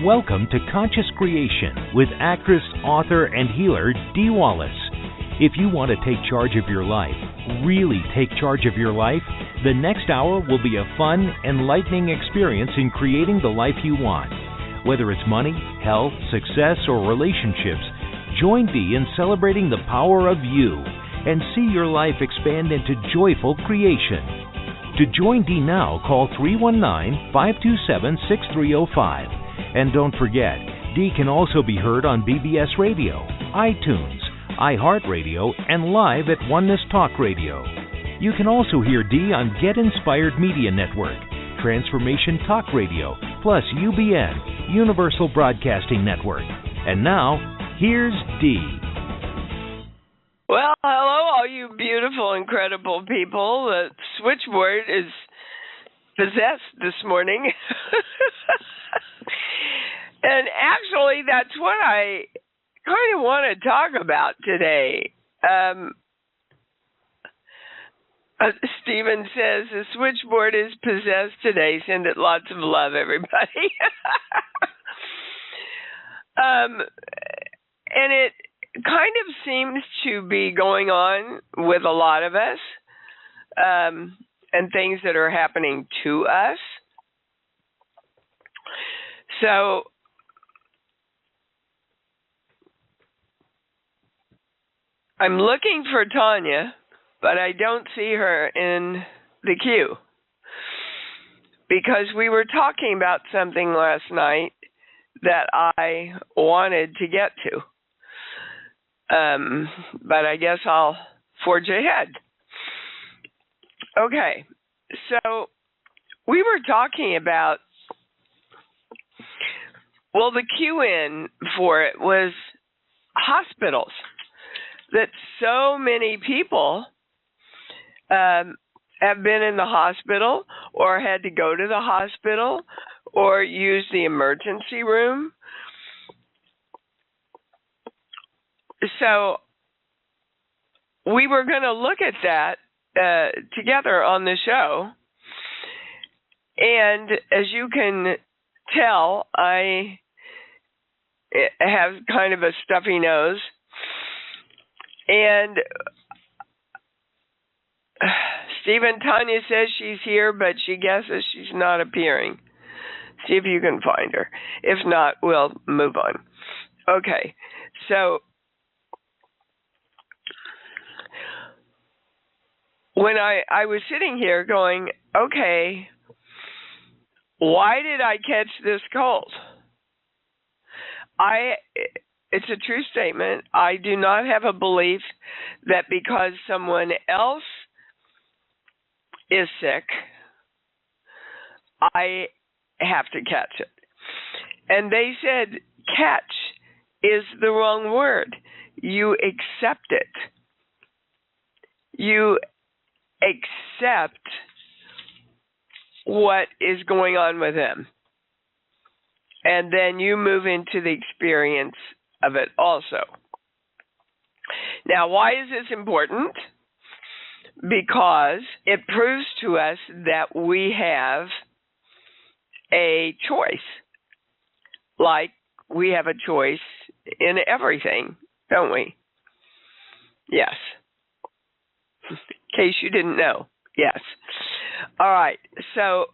Welcome to Conscious Creation with actress, author, and healer Dee Wallace. If you want to take charge of your life, really take charge of your life, the next hour will be a fun, enlightening experience in creating the life you want. Whether it's money, health, success, or relationships, join Dee in celebrating the power of you and see your life expand into joyful creation. To join Dee now, call 319-527-6305. And don't forget, Dee can also be heard on BBS Radio, iTunes, iHeartRadio, and live at Oneness Talk Radio. You can also hear Dee on Get Inspired Media Network, Transformation Talk Radio, plus UBN, Universal Broadcasting Network. And now, here's Dee. Well, hello, all you beautiful, incredible people. The switchboard is possessed this morning. And actually, that's what I kind of want to talk about today. Stephen says, the switchboard is possessed today. Send it lots of love, everybody. And it kind of seems to be going on with a lot of us, and things that are happening to us. So I'm looking for Tanya, but I don't see her in the queue because we were talking about something last night that I wanted to get to. But I guess I'll forge ahead. Okay, so we were talking about, well, the cue-in for it was hospitals, that so many people have been in the hospital or had to go to the hospital or use the emergency room. So we were going to look at that together on the show. And as you can tell, I have kind of a stuffy nose. And Stephen, Tanya says she's here, but she guesses she's not appearing. See if you can find her. If not, we'll move on. Okay, so when I was sitting here going, okay, why did I catch this cold? It's a true statement. I do not have a belief that because someone else is sick, I have to catch it. And they said catch is the wrong word. You accept it. You accept what is going on with them. And then you move into the experience of it also. Now, why is this important? Because it proves to us that we have a choice. Like we have a choice in everything, don't we? Yes. In case you didn't know. Yes. All right. So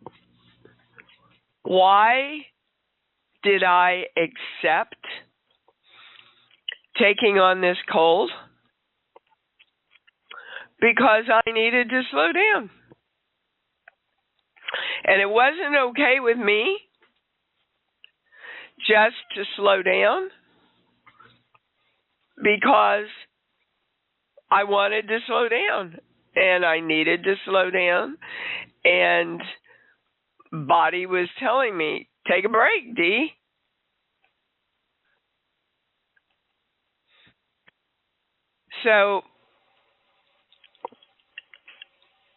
why did I accept taking on this cold? Because I needed to slow down. And it wasn't okay with me just to slow down because I wanted to slow down and I needed to slow down, and body was telling me, take a break, Dee. So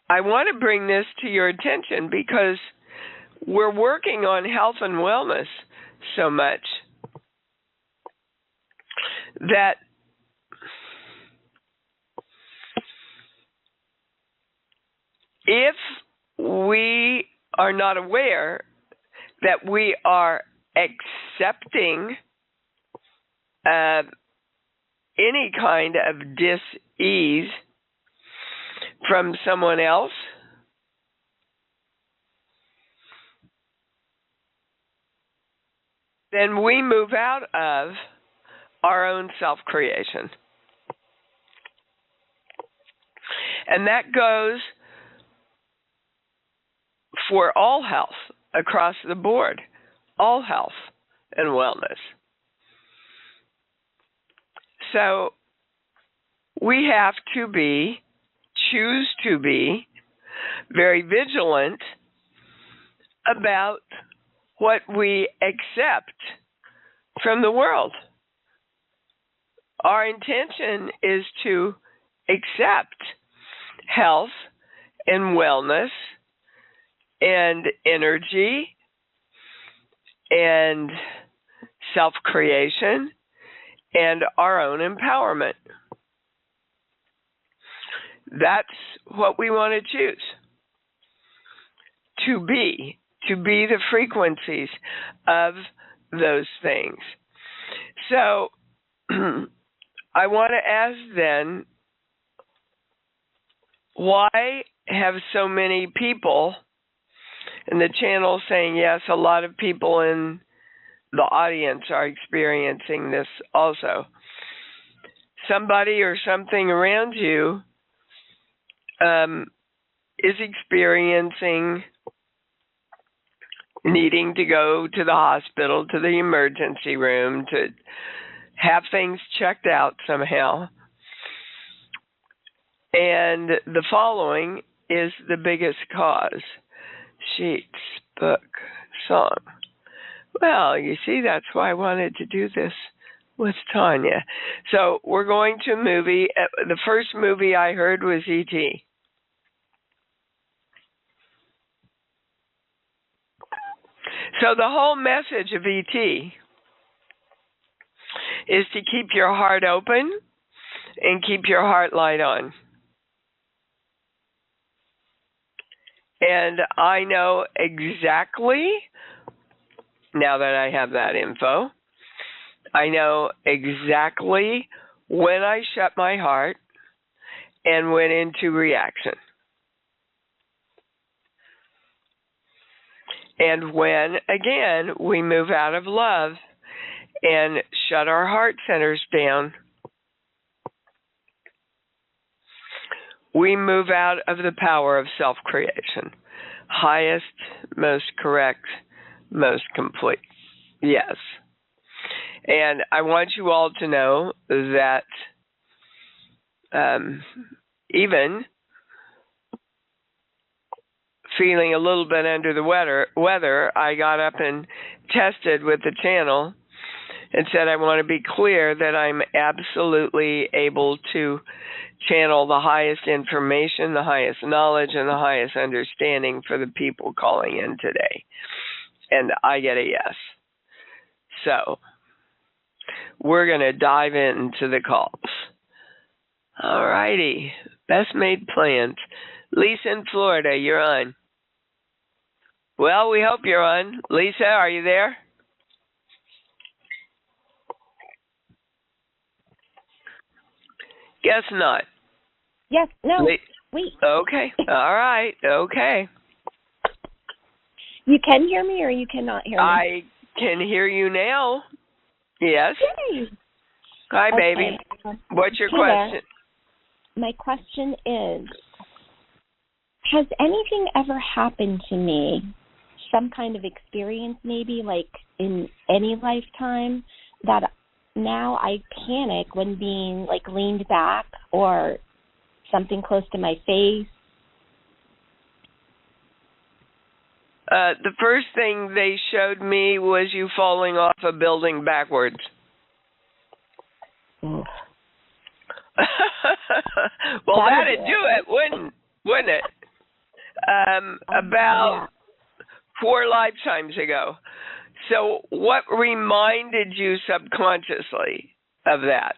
I want to bring this to your attention because we're working on health and wellness so much that if we are not aware that we are accepting any kind of dis-ease from someone else, then we move out of our own self-creation. And that goes for all health across the board, all health and wellness. So we have to choose to be very vigilant about what we accept from the world. Our intention is to accept health and wellness and energy and self-creation and our own empowerment. That's what we want to choose. To be the frequencies of those things. So I want to ask then, why have so many people in the channel saying yes, a lot of people in the audience are experiencing this also. Somebody or something around you is experiencing needing to go to the hospital, to the emergency room, to have things checked out somehow. And the following is the biggest cause. Sheets, book, song. Well, you see, that's why I wanted to do this with Tanya. So we're going to a movie. The first movie I heard was E.T. So the whole message of E.T. is to keep your heart open and keep your heart light on. And I know exactly, now that I have that info, I know exactly when I shut my heart and went into reaction. And when, again, we move out of love and shut our heart centers down, we move out of the power of self-creation. Highest, most correct, most complete. Yes. And I want you all to know that even feeling a little bit under the weather, I got up and tested with the channel and said I want to be clear that I'm absolutely able to channel the highest information, the highest knowledge, and the highest understanding for the people calling in today. And I get a yes. So we're going to dive into the calls. All righty. Best made plans. Lisa in Florida, you're on. Well, we hope you're on. Lisa, are you there? Guess not. Yes, no, wait. Okay, all right, okay. You can hear me or you cannot hear me? I can hear you now. Yes. Yay. Hi, baby. What's your question? My question is, has anything ever happened to me, some kind of experience maybe, like in any lifetime, that now I panic when being like leaned back or something close to my face? The first thing they showed me was you falling off a building backwards. Oof. Well, that'd do it, wouldn't it? About 4 lifetimes ago. So what reminded you subconsciously of that?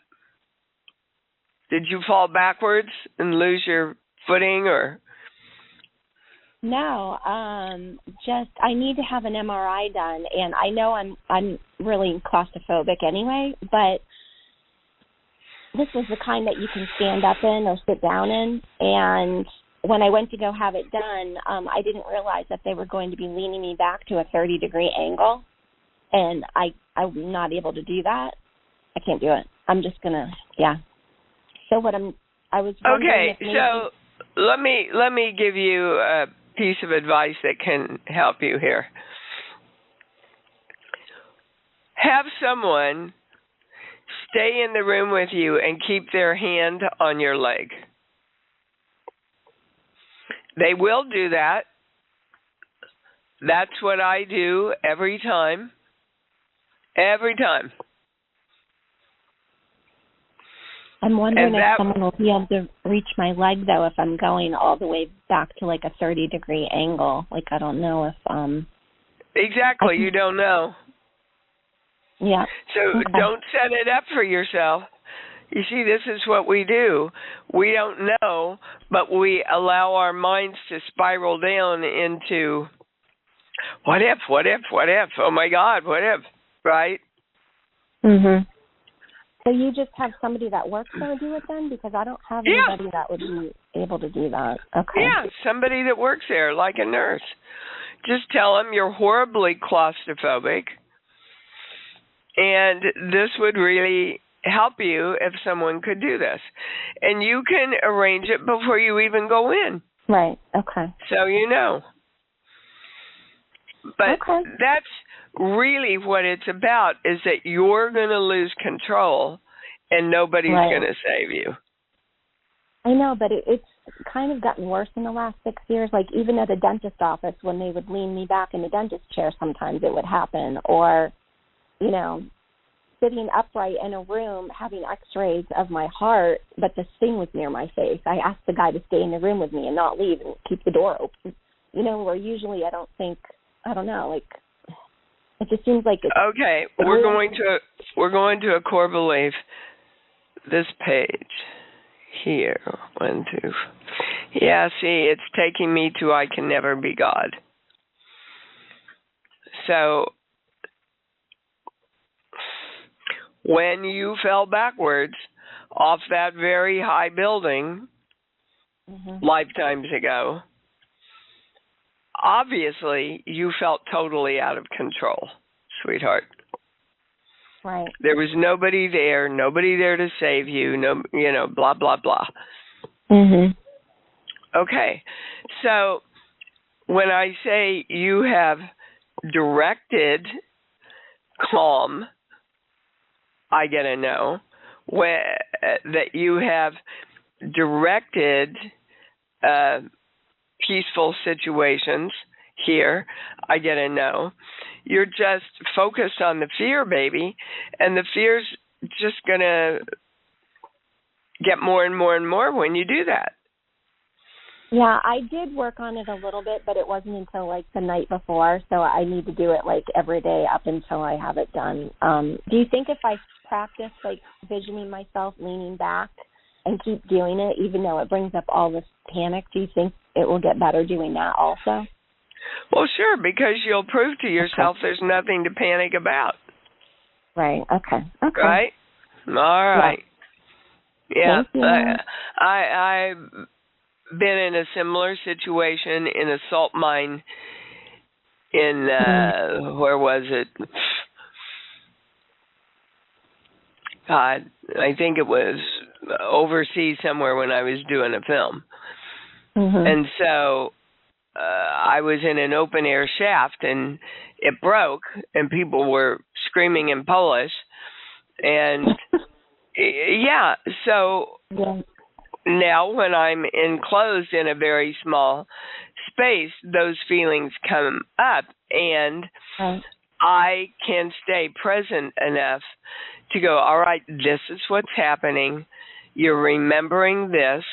Did you fall backwards and lose your footing, or? No, just I need to have an MRI done, and I know I'm really claustrophobic anyway, but this was the kind that you can stand up in or sit down in, and when I went to go have it done, I didn't realize that they were going to be leaning me back to a 30-degree angle, and I'm not able to do that. I can't do it. I'm just gonna, yeah. So I was wondering Okay, so let me give you a piece of advice that can help you here. Have someone stay in the room with you and keep their hand on your leg. They will do that. That's what I do every time. Every time. I'm wondering if someone will be able to reach my leg, though, if I'm going all the way back to like a 30-degree angle. Like, I don't know if... Exactly, you don't know. Yeah. So don't set it up for yourself. You see, this is what we do. We don't know, but we allow our minds to spiral down into what if, oh my God, what if, right? Mhm. So you just have somebody that works there do it then? Because I don't have anybody that would be able to do that. Okay. Yeah, somebody that works there, like a nurse. Just tell them you're horribly claustrophobic, and this would really help you if someone could do this. And you can arrange it before you even go in. Right, okay. So you know. But that's really what it's about, is that you're going to lose control and nobody's going to save you. I know, but it's kind of gotten worse in the last 6 years. Like, even at a dentist office, when they would lean me back in the dentist chair, sometimes it would happen. Or, you know, sitting upright in a room having x-rays of my heart, but the thing was near my face. I asked the guy to stay in the room with me and not leave and keep the door open. You know, where usually I don't know, like, it just seems like it's... Okay, we're going to a core belief. This page here, 1, 2. Yeah, see, it's taking me to I can never be God. So when you fell backwards off that very high building lifetimes ago, obviously you felt totally out of control, sweetheart. Right. There was nobody there to save you, no, you know, blah, blah, blah. Mhm. Okay, so when I say you have directed calm, I get a no. That you have directed peaceful situations here, I get a no. You're just focused on the fear, baby, and the fear's just going to get more and more and more when you do that. Yeah, I did work on it a little bit, but it wasn't until like the night before, so I need to do it like every day up until I have it done. Do you think if I practice like visioning myself leaning back and keep doing it, even though it brings up all this panic, do you think it will get better doing that also? Well, sure, because you'll prove to yourself there's nothing to panic about. Right, okay. Right? All right. Yeah, Thank you. I've been in a similar situation in a salt mine in, where was it? God, I think it was overseas somewhere when I was doing a film. And so I was in an open air shaft and it broke and people were screaming in Polish. And yeah, so now when I'm enclosed in a very small space, those feelings come up and I can stay present enough to go, all right, this is what's happening. You're remembering this.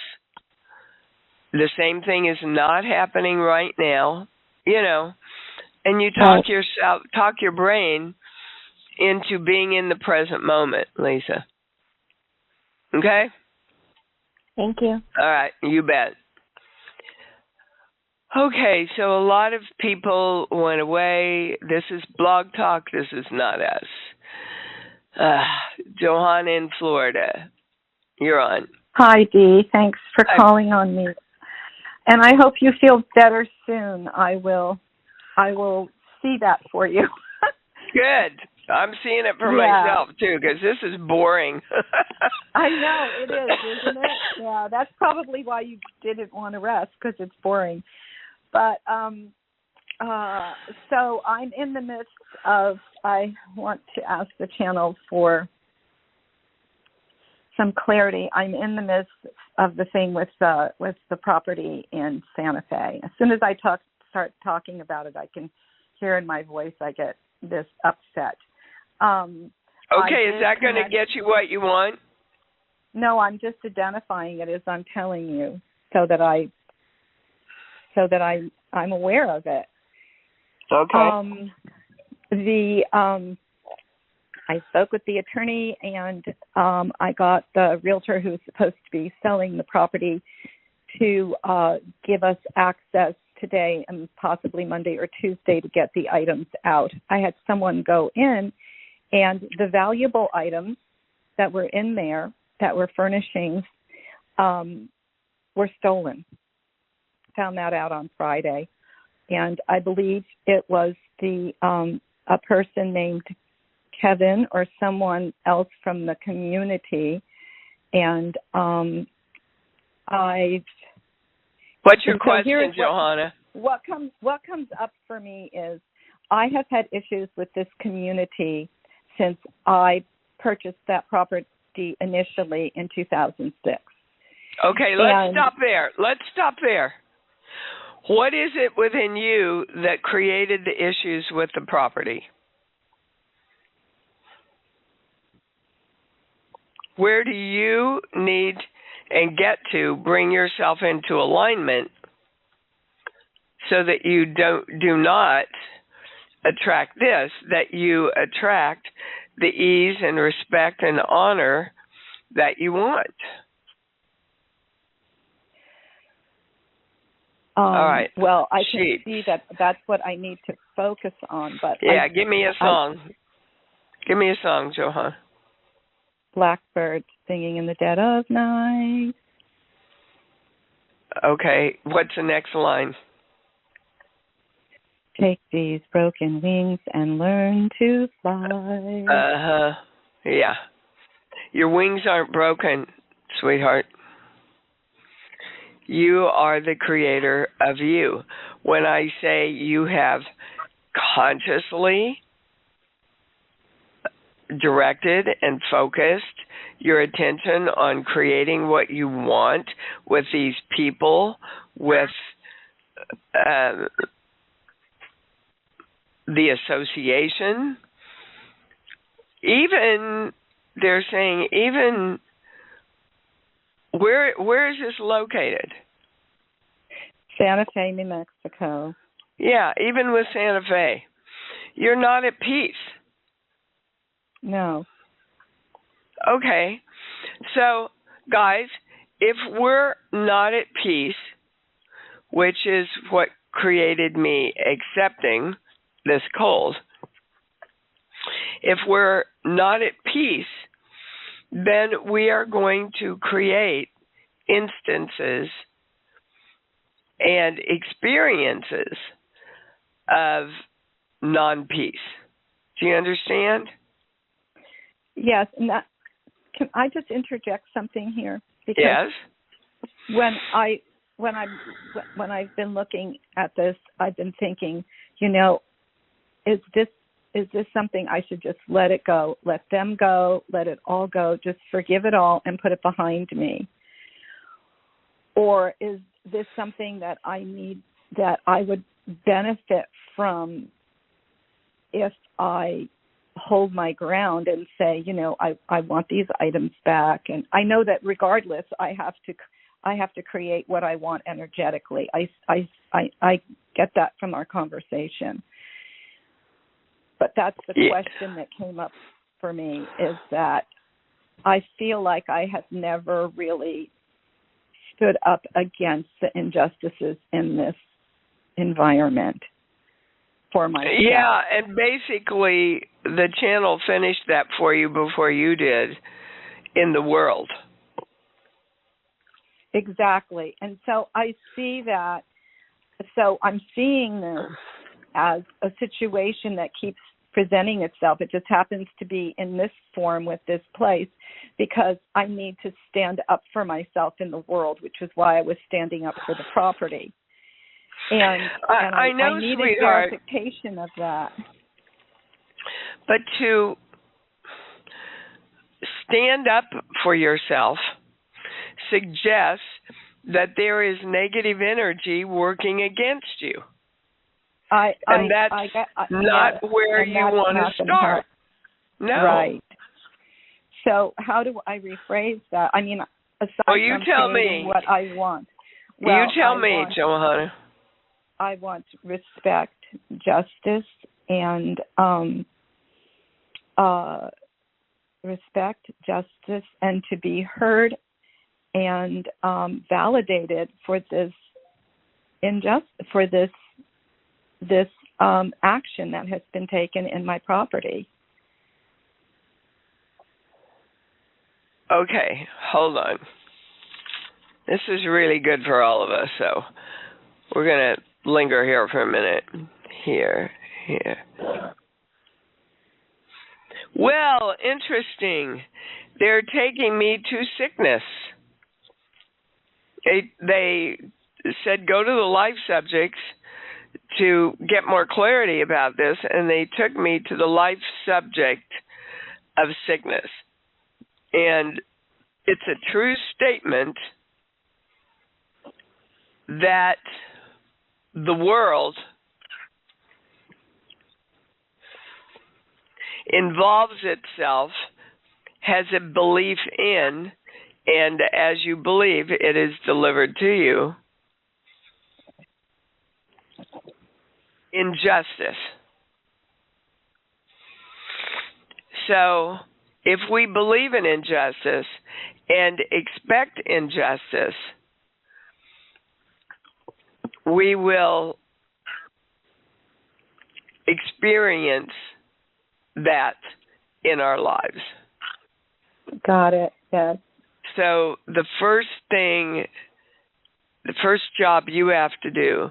The same thing is not happening right now, you know, and you talk your brain into being in the present moment, Lisa. Okay? Thank you. All right, you bet. Okay, so a lot of people went away. This is Blog Talk. This is not us. Johanna in Florida, you're on. Hi, Dee. Thanks for calling on me. And I hope you feel better soon. I will see that for you. Good. I'm seeing it for myself, too, because this is boring. I know, it is, isn't it? Yeah, that's probably why you didn't want to rest, because it's boring. But so I'm in the midst of, I want to ask the channel for some clarity. I'm in the midst of the thing with the property in Santa Fe. As soon as I start talking about it, I can hear in my voice I get this upset. Okay, is that going to get you what you want? No, I'm just identifying it as I'm telling you, so that I'm aware of it. Okay. I spoke with the attorney, and I got the realtor who was supposed to be selling the property to give us access today and possibly Monday or Tuesday to get the items out. I had someone go in, and the valuable items that were in there that were furnishings were stolen. Found that out on Friday. And I believe it was a person named Kevin or someone else from the community. And What's your question, Johanna? What comes up for me is I have had issues with this community since I purchased that property initially in 2006. Okay, let's stop there. What is it within you that created the issues with the property? Where do you need and get to bring yourself into alignment so that you do not attract this, that you attract the ease and respect and honor that you want? All right. Well, I can see that that's what I need to focus on. But give me a song. Give me a song, Johanna. Blackbird singing in the dead of night. Okay. What's the next line? Take these broken wings and learn to fly. Yeah. Your wings aren't broken, sweetheart. You are the creator of you. When I say you have consciously directed and focused your attention on creating what you want with these people, with the association, even they're saying, even where is this located? Santa Fe, New Mexico. Yeah, even with Santa Fe, you're not at peace. No. Okay. So, guys, if we're not at peace, which is what created me accepting this cold, if we're not at peace, then we are going to create instances and experiences of non-peace. Do you understand? Yes, and can I just interject something here? Because yes. When I've been looking at this, I've been thinking, is this something I should just let it go, let them go, let it all go, just forgive it all and put it behind me? Or is this something that I need, that I would benefit from if I hold my ground and say, I want these items back? And I know that regardless, I have to create what I want energetically. I get that from our conversation. But that's the question that came up for me, is that I feel like I have never really stood up against the injustices in this environment for myself. Yeah, and basically the channel finished that for you before you did in the world. Exactly. And so I see that. So I'm seeing this as a situation that keeps presenting itself. It just happens to be in this form with this place because I need to stand up for myself in the world, which is why I was standing up for the property. And I know, I need sweetheart, a verification of that. But to stand up for yourself suggests that there is negative energy working against you. That's not where you want to start. No. Right. So how do I rephrase that? I mean, aside from saying what I want. Well, you tell me, Johanna. I want respect, justice, and to be heard and validated for this action that has been taken in my property. Okay, hold on. This is really good for all of us, so we're going to linger here for a minute. Here. Well, interesting. They're taking me to sickness. They said go to the life subjects to get more clarity about this, and they took me to the life subject of sickness. And it's a true statement that the world involves itself, has a belief in, and as you believe, it is delivered to you, injustice. So, if we believe in injustice and expect injustice, we will experience that in our lives. Got it, yes. So the first job you have to do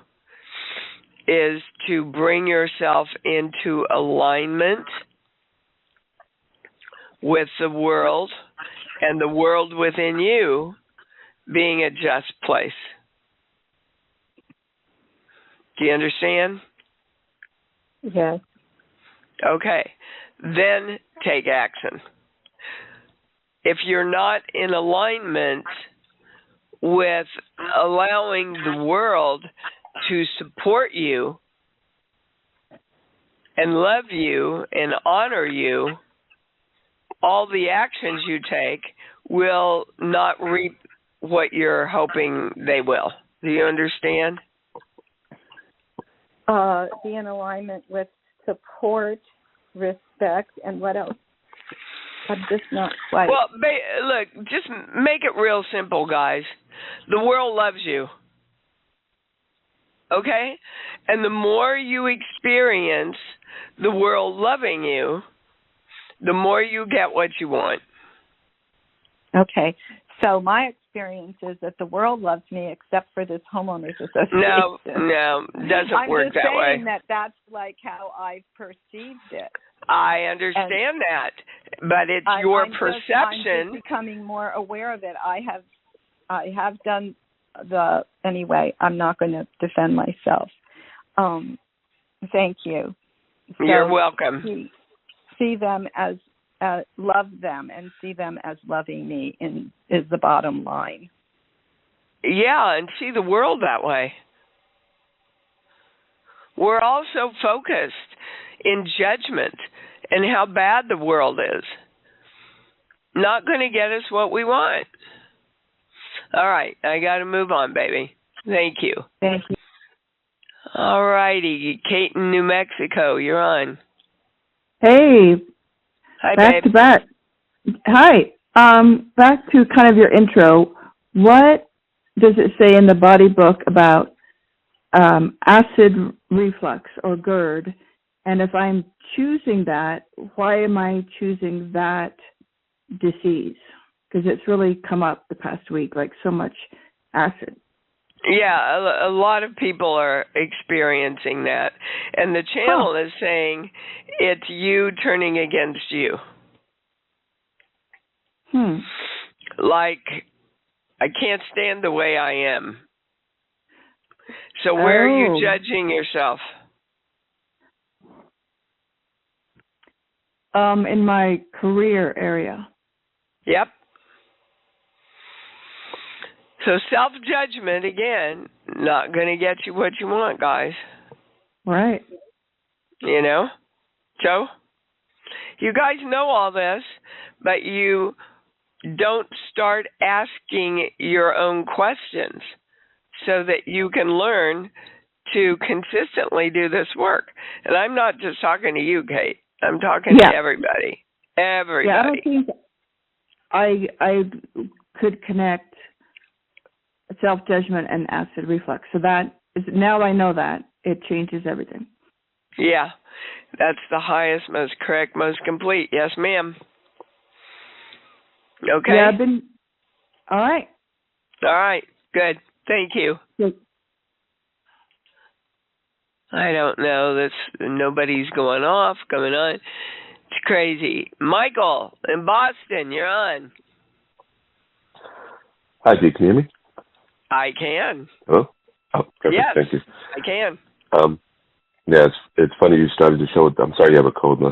is to bring yourself into alignment with the world and the world within you being a just place. Do you understand? Yes. Okay. Then take action. If you're not in alignment with allowing the world to support you and love you and honor you, all the actions you take will not reap what you're hoping they will. Do you understand? Be in alignment with support, respect, and what else? I'm just not quite. Well, look, just make it real simple, guys. The world loves you. Okay? And the more you experience the world loving you, the more you get what you want. Okay. So my experience is that the world loves me except for this homeowners association. No, doesn't work that way. I'm just saying that that's like how I perceived it. I understand that, but it's your perception. I'm just becoming more aware of it. I have done anyway, I'm not going to defend myself. Thank you. So you're welcome. See them as love them and see them as loving me is the bottom line. Yeah, and see the world that way. We're also focused in judgment and how bad the world is. Not going to get us what we want. All right, I got to move on, baby. Thank you. Thank you. All righty, Kate in New Mexico, you're on. Hey. Hi, back babe. To back. Hi. Back to kind of your intro. What does it say in the body book about acid reflux or GERD. And if I'm choosing that, why am I choosing that disease? Because it's really come up the past week, like so much acid. Yeah, a lot of people are experiencing that. And the channel is saying it's you turning against you. Like, I can't stand the way I am. So where are you judging yourself? In my career area. Yep. So self-judgment, again, not going to get you what you want, guys. Right. You know? So, you guys know all this, but you don't start asking your own questions so that you can learn to consistently do this work. And I'm not just talking to you, Kate. I'm talking to everybody. Everybody. Yeah, I don't think I could connect self-judgment and acid reflux. So that is, now I know that, it changes everything. Yeah, that's the highest, most correct, most complete. Yes, ma'am. Okay? Yeah, I've been, all right. All right, good. Thank you. Good. I don't know. Nobody's going off, coming on. It's crazy. Michael in Boston, you're on. Hi, Dee, can you hear me? I can. Hello? Oh, perfect. Yes, thank you. I can. Yeah, it's funny you started the show with, I'm sorry you have a cold.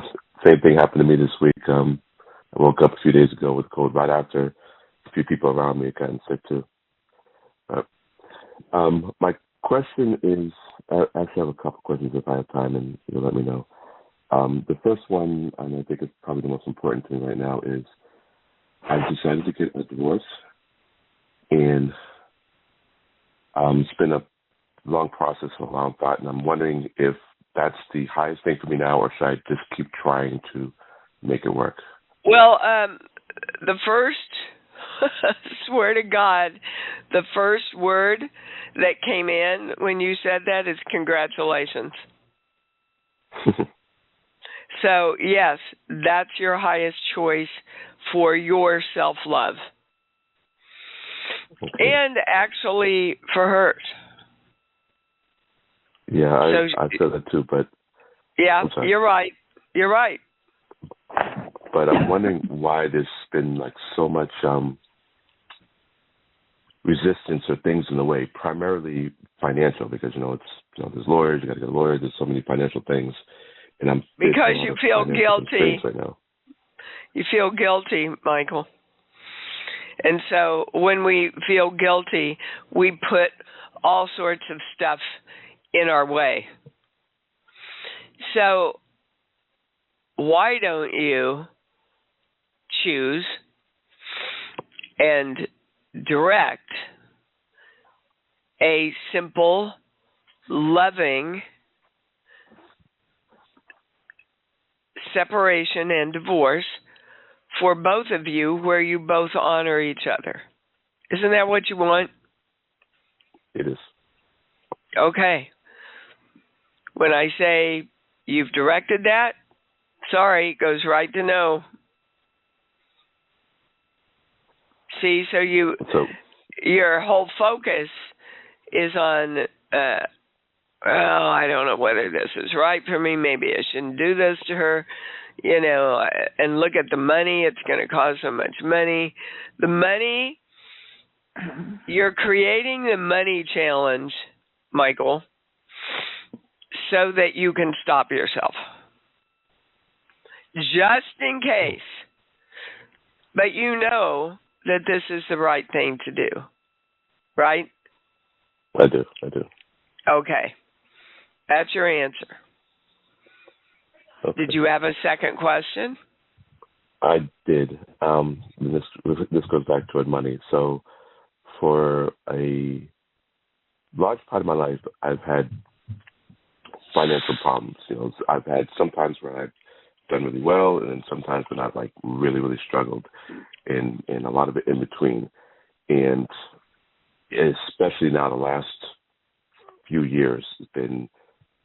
Same thing happened to me this week. I woke up a few days ago with a cold right after a few people around me got sick too. My question is, I actually have a couple questions if I have time, and you'll let me know. The first one, and I think it's probably the most important thing right now, is I've decided to get a divorce, and it's been a long process, a long thought, and I'm wondering if that's the highest thing for me now, or should I just keep trying to make it work? Well, the first, swear to God, the first word that came in when you said that is congratulations. So, yes, that's your highest choice for your self-love. Okay. And actually for hers. Yeah, I said that too, but... Yeah, you're right. You're right. But I'm wondering why there's been like so much resistance or things in the way, primarily financial, because, there's lawyers, you got to get a lawyer, there's so many financial things. And I'm because you feel guilty right now. You feel guilty, Michael. And so when we feel guilty, we put all sorts of stuff in our way. So why don't you choose and direct a simple, loving separation and divorce for both of you where you both honor each other? Isn't that what you want? It is. Okay. When I say you've directed that, sorry, it goes right to no. See, so your whole focus is on, I don't know whether this is right for me. Maybe I shouldn't do this to her, and look at the money. It's going to cost so much money. The money, you're creating the money challenge, Michael, so that you can stop yourself. Just in case. But you know that this is the right thing to do, right? I do. Okay. That's your answer. Okay. Did you have a second question? I did. This goes back toward money. So for a large part of my life, I've had financial problems. I've had some times where I've done really well, and then sometimes when I've really, really struggled, and a lot of it in between. And especially now the last few years has been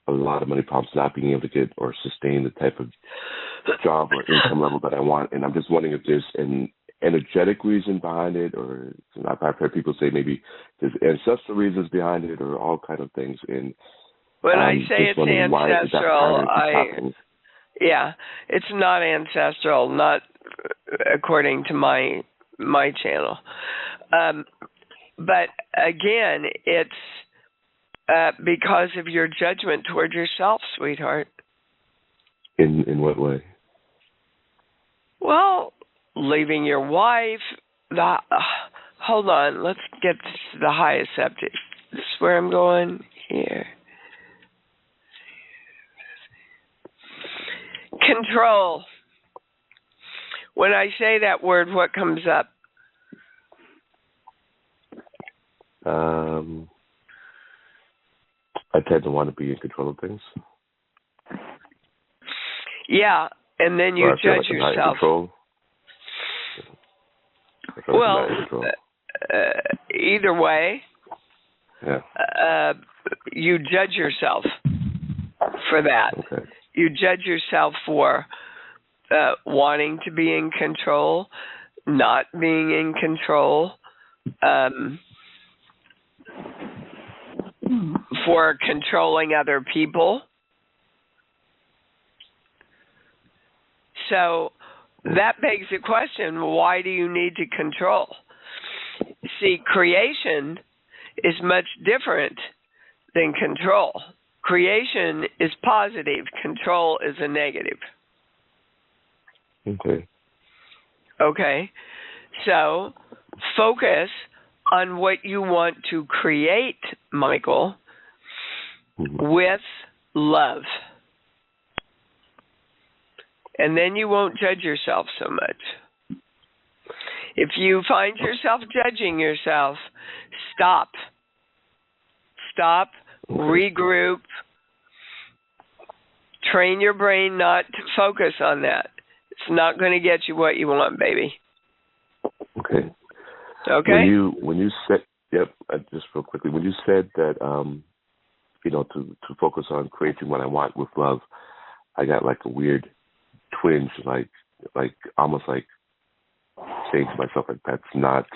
a lot of money problems, not being able to get or sustain the type of job or income level that I want. And I'm just wondering if there's an energetic reason behind it, or I've heard people say maybe there's ancestral reasons behind it, or all kind of things. And when I say it's ancestral, it's not ancestral, not according to my channel. But again, it's because of your judgment toward yourself, sweetheart. In what way? Well, leaving your wife. Hold on, let's get to the highest subject. This is where I'm going here. Control. When I say that word, what comes up? I tend to want to be in control of things. Yeah, and then you judge yourself. Well, either way, you judge yourself for that. Okay. You judge yourself for wanting to be in control, not being in control, for controlling other people. So that begs the question, why do you need to control? See, creation is much different than control. Creation is positive. Control is a negative. Okay. Okay. So focus on what you want to create, Michael, with love. And then you won't judge yourself so much. If you find yourself judging yourself, stop. Stop, regroup, train your brain not to focus on that. It's not going to get you what you want, baby. Okay. Okay? When you said, just real quickly, when you said that, to focus on creating what I want with love, I got like a weird twinge, like almost like saying to myself, like, that's not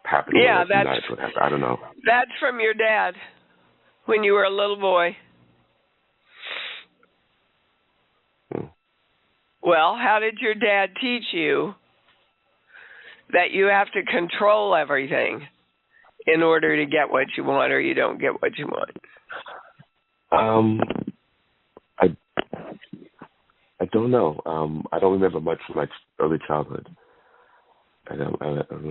happening. Yeah, I don't know. That's from your dad when you were a little boy. Well, how did your dad teach you that you have to control everything in order to get what you want, or you don't get what you want? I don't know. I don't remember much from my early childhood. I don't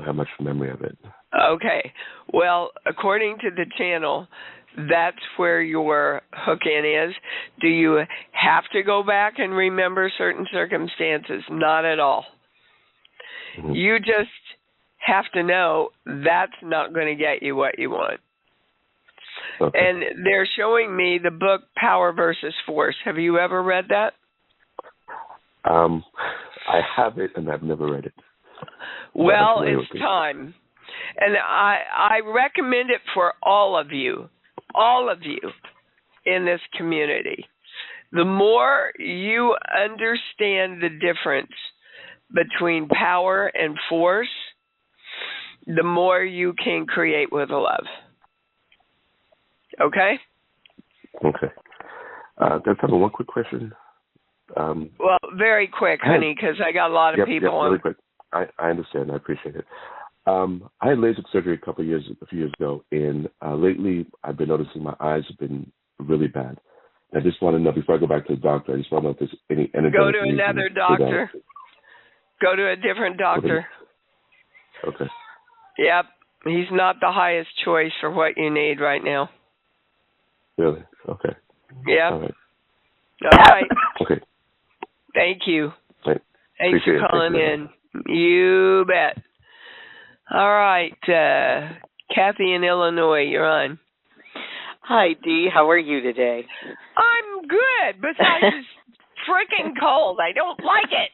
have much memory of it. Okay. Well, according to the channel, that's where your hook in is. Do you have to go back and remember certain circumstances? Not at all. Mm-hmm. You just have to know that's not going to get you what you want. Okay. And they're showing me the book Power versus Force. Have you ever read that? I have it, and I've never read it. Well, it's time. And I recommend it for all of you in this community. The more you understand the difference between power and force, the more you can create with love. Okay? Okay. That's one quick question. Well, very quick, honey, because I got a lot of people on. Really quick. I understand. I appreciate it. I had LASIK surgery a few years ago, and lately I've been noticing my eyes have been really bad. I just want to know, before I go back to the doctor, I just want to know if there's any energy. Go to another doctor. Go to a different doctor. Okay. Yep. He's not the highest choice for what you need right now. Really? Okay. Yep. All right. All right. Okay. Thank you. Right. Thanks for calling in. You bet. All right. Kathy in Illinois, you're on. Hi, Dee. How are you today? I'm good. Besides, it's freaking cold. I don't like it.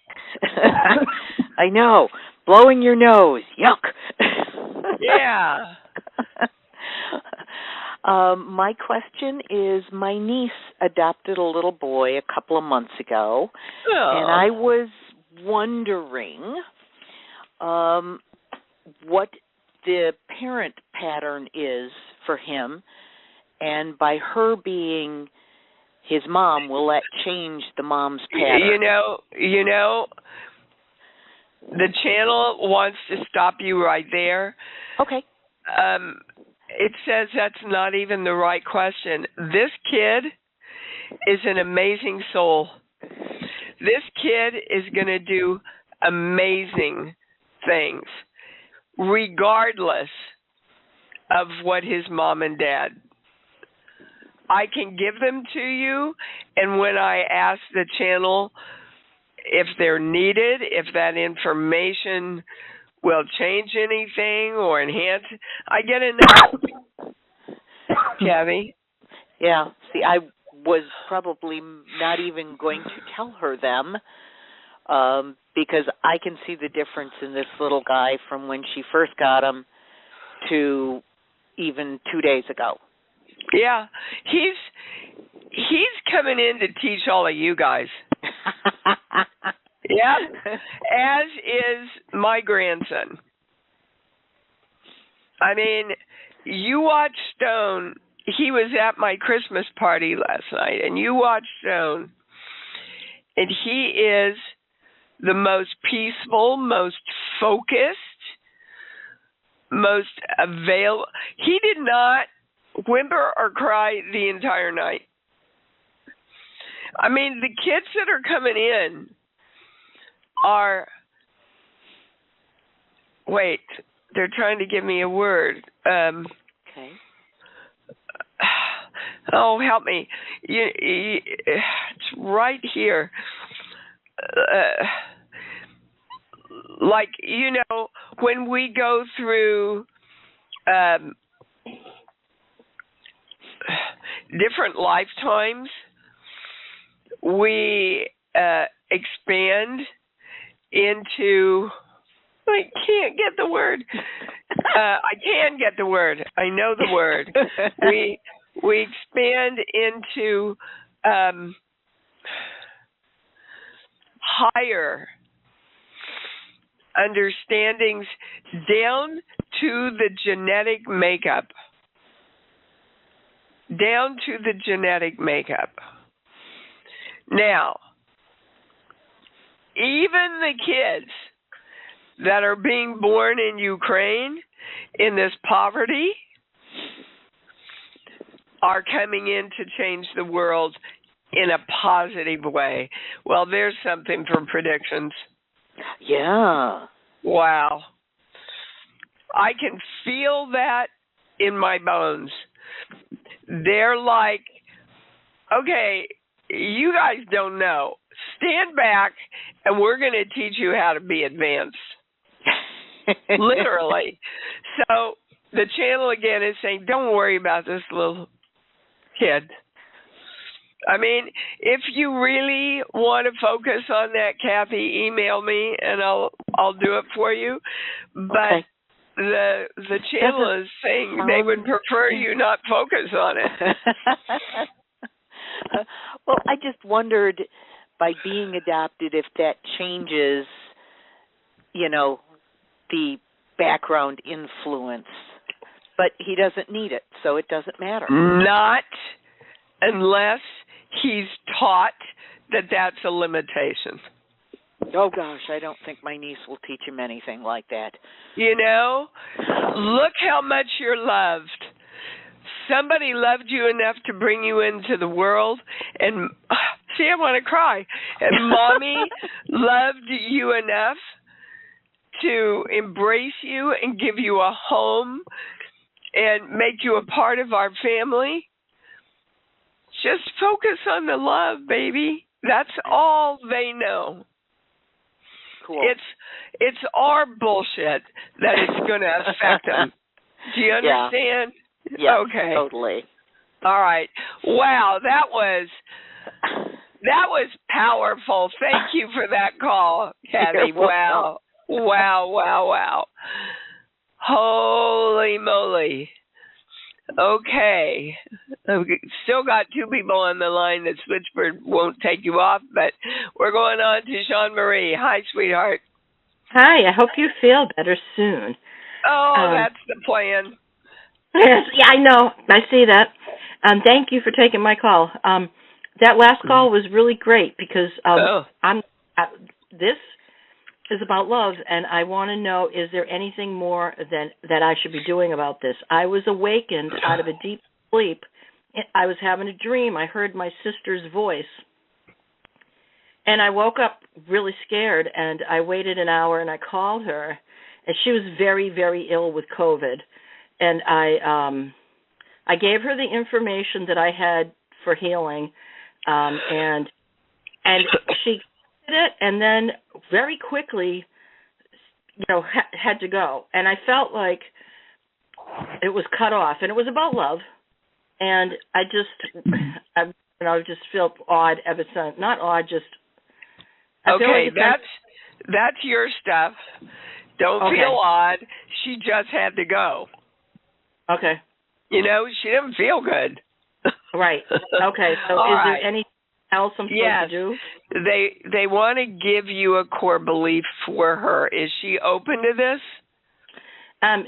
I know. Blowing your nose. Yuck. Yeah. My question is, my niece adopted a little boy a couple of months ago, and I was wondering what the parent pattern is for him, and by her being his mom, will that change the mom's pattern? You know, the channel wants to stop you right there. Okay. It says that's not even the right question. This kid is an amazing soul. This kid is going to do amazing things, regardless of what his mom and dad. I can give them to you, and when I ask the channel if they're needed, if that information will change anything or enhance, I get a no. Kathy? Yeah. See, I was probably not even going to tell her them because I can see the difference in this little guy from when she first got him to even 2 days ago. Yeah. He's coming in to teach all of you guys. Yeah, as is my grandson. I mean, you watch Stone. He was at my Christmas party last night, and you watch Stone, and he is the most peaceful, most focused, most available. He did not whimper or cry the entire night. I mean, the kids that are coming in are, wait, they're trying to give me a word. Okay. Oh, help me. It's right here. Like, when we go through different lifetimes, we expand into, I can't get the word. I can get the word. I know the word. We expand into higher understandings down to the genetic makeup. Down to the genetic makeup. Now, even the kids that are being born in Ukraine in this poverty are coming in to change the world in a positive way. Well, there's something for predictions. Yeah. Wow. I can feel that in my bones. They're like, okay, you guys don't know. Stand back, and we're going to teach you how to be advanced. Literally. So the channel, again, is saying, don't worry about this little kid. I mean, if you really want to focus on that, Kathy, email me, and I'll do it for you. But the channel is saying they would prefer you not focus on it. Well, I just wondered, by being adopted, if that changes, the background influence. But he doesn't need it, so it doesn't matter. Not unless he's taught that that's a limitation. Oh, gosh, I don't think my niece will teach him anything like that. Look how much you're loved. Somebody loved you enough to bring you into the world, and see, I want to cry. And Mommy loved you enough to embrace you and give you a home and make you a part of our family. Just focus on the love, baby. That's all they know. Cool. It's our bullshit that it's going to affect them. Do you understand? Yeah, okay. Totally. All right. Wow, that was powerful. Thank you for that call, Kathy. Wow. Wow. Holy moly. Okay. I've still got two people on the line. The switchboard won't take you off, but we're going on to Jean Marie. Hi, sweetheart. Hi, I hope you feel better soon. Oh, that's the plan. Yes, yeah, I know. I see that. Thank you for taking my call. That last call was really great because this is about love, and I want to know, is there anything more that I should be doing about this? I was awakened out of a deep sleep. I was having a dream. I heard my sister's voice, and I woke up really scared, and I waited an hour, and I called her, and she was very, very ill with COVID, and I gave her the information that I had for healing, and she did it, and then very quickly, had to go. And I felt like it was cut off, and it was about love. And I just felt odd ever since. Not odd, just. Okay, that's your stuff. Don't feel odd. She just had to go. Okay. She didn't feel good. Right. Okay. So is there anything else I'm supposed to do? They want to give you a core belief for her. Is she open to this?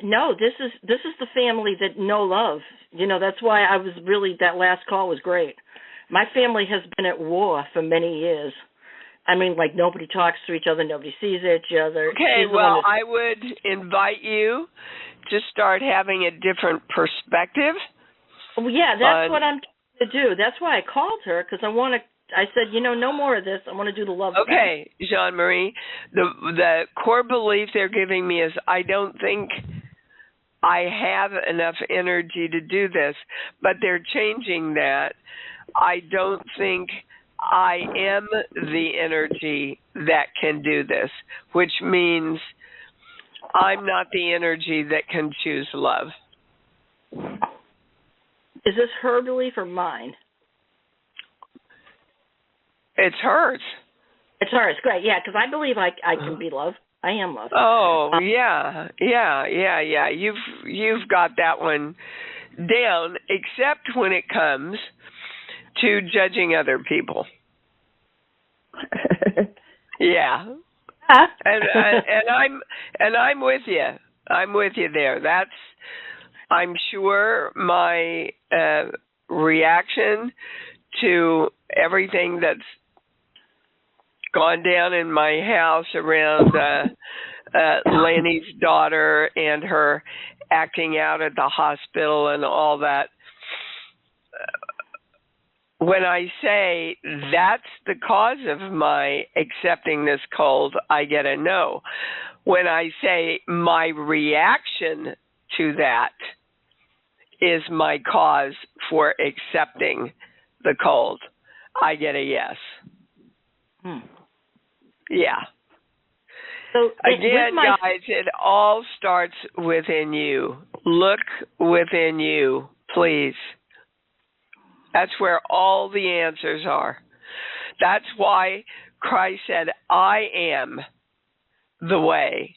No, this is the family that know love. That's why that last call was great. My family has been at war for many years. I mean, like, nobody talks to each other, nobody sees each other. Okay, well, I would invite you to start having a different perspective. Well, yeah, that's what I'm trying to do. That's why I called her, because I said, no more of this. I want to do the love thing. Okay, Jean Marie, the core belief they're giving me is I don't think I have enough energy to do this, but they're changing that. I don't think I am the energy that can do this, which means I'm not the energy that can choose love. Is this her belief or mine? It's hers. It's hers. Great. Yeah, because I believe I can be love. I am love. Oh, yeah. You've got that one down, except when it comes to judging other people. Yeah. And I'm with you. I'm with you there. That's, I'm sure, my reaction to everything that's gone down in my house around Lanny's daughter and her acting out at the hospital and all that. When I say that's the cause of my accepting this cold, I get a no. When I say my reaction to that is my cause for accepting the cold, I get a yes. Yeah. So again, guys, it all starts within you. Look within you, please. That's where all the answers are. That's why Christ said, I am the way.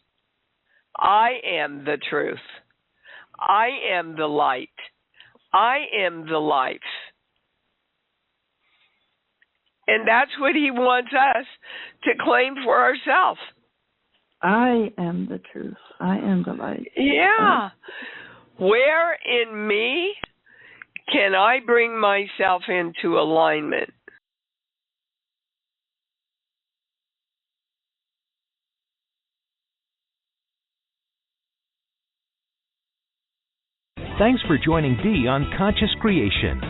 I am the truth. I am the light. I am the life. And that's what he wants us to claim for ourselves. I am the truth. I am the light. Yeah. Where in me can I bring myself into alignment? Thanks for joining Dee on Conscious Creation.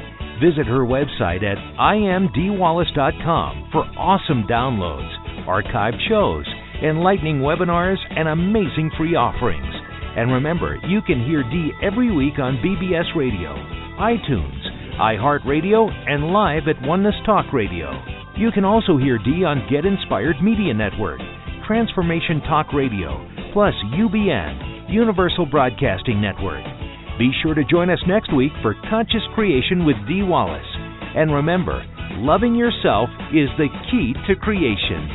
Visit her website at imdwallace.com for awesome downloads, archived shows, enlightening webinars, and amazing free offerings. And remember, you can hear Dee every week on BBS Radio, iTunes, iHeartRadio, and live at Oneness Talk Radio. You can also hear Dee on Get Inspired Media Network, Transformation Talk Radio, plus UBN, Universal Broadcasting Network. Be sure to join us next week for Conscious Creation with Dee Wallace. And remember, loving yourself is the key to creation.